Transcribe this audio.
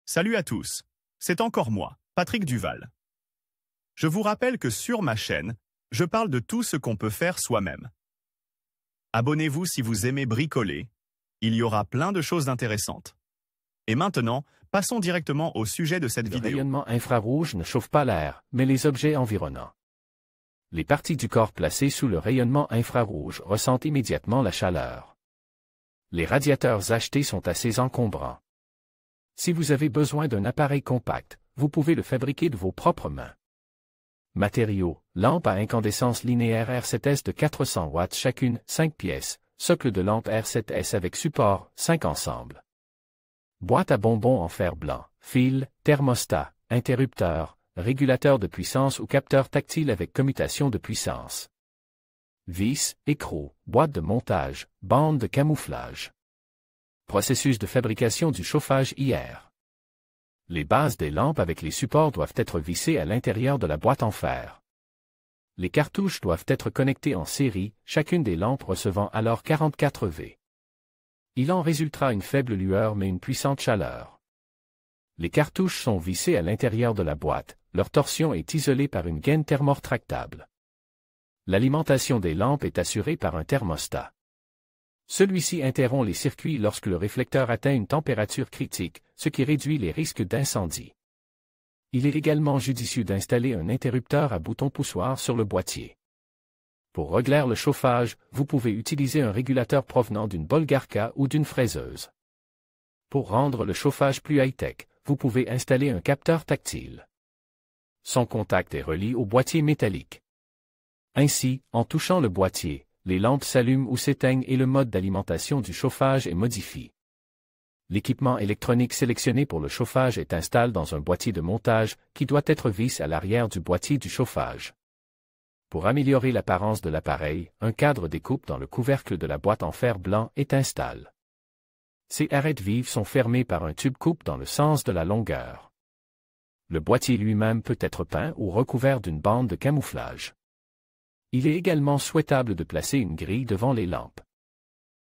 Salut à tous, c'est encore moi, Patrick Duval. Je vous rappelle que sur ma chaîne, je parle de tout ce qu'on peut faire soi-même. Abonnez-vous si vous aimez bricoler, il y aura plein de choses intéressantes. Et maintenant, passons directement au sujet de cette vidéo. Le rayonnement infrarouge ne chauffe pas l'air, mais les objets environnants. Les parties du corps placées sous le rayonnement infrarouge ressentent immédiatement la chaleur. Les radiateurs achetés sont assez encombrants. Si vous avez besoin d'un appareil compact, vous pouvez le fabriquer de vos propres mains. Matériaux: lampe à incandescence linéaire R7S de 400 watts chacune, 5 pièces, socle de lampe R7S avec support, 5 ensemble. Boîte à bonbons en fer blanc, fil, thermostat, interrupteur, régulateur de puissance ou capteur tactile avec commutation de puissance. Vis, écrou, boîte de montage, bande de camouflage. Processus de fabrication du chauffage IR. Les bases des lampes avec les supports doivent être vissées à l'intérieur de la boîte en fer. Les cartouches doivent être connectées en série, chacune des lampes recevant alors 44 V. Il en résultera une faible lueur mais une puissante chaleur. Les cartouches sont vissées à l'intérieur de la boîte, leur torsion est isolée par une gaine thermoretractable. L'alimentation des lampes est assurée par un thermostat. Celui-ci interrompt les circuits lorsque le réflecteur atteint une température critique, ce qui réduit les risques d'incendie. Il est également judicieux d'installer un interrupteur à bouton poussoir sur le boîtier. Pour régler le chauffage, vous pouvez utiliser un régulateur provenant d'une Bolgarka ou d'une fraiseuse. Pour rendre le chauffage plus high-tech, vous pouvez installer un capteur tactile. Son contact est relié au boîtier métallique. Ainsi, en touchant le boîtier, les lampes s'allument ou s'éteignent et le mode d'alimentation du chauffage est modifié. L'équipement électronique sélectionné pour le chauffage est installé dans un boîtier de montage qui doit être vissé à l'arrière du boîtier du chauffage. Pour améliorer l'apparence de l'appareil, un cadre découpe dans le couvercle de la boîte en fer blanc est installé. Ces arêtes vives sont fermées par un tube coupe dans le sens de la longueur. Le boîtier lui-même peut être peint ou recouvert d'une bande de camouflage. Il est également souhaitable de placer une grille devant les lampes.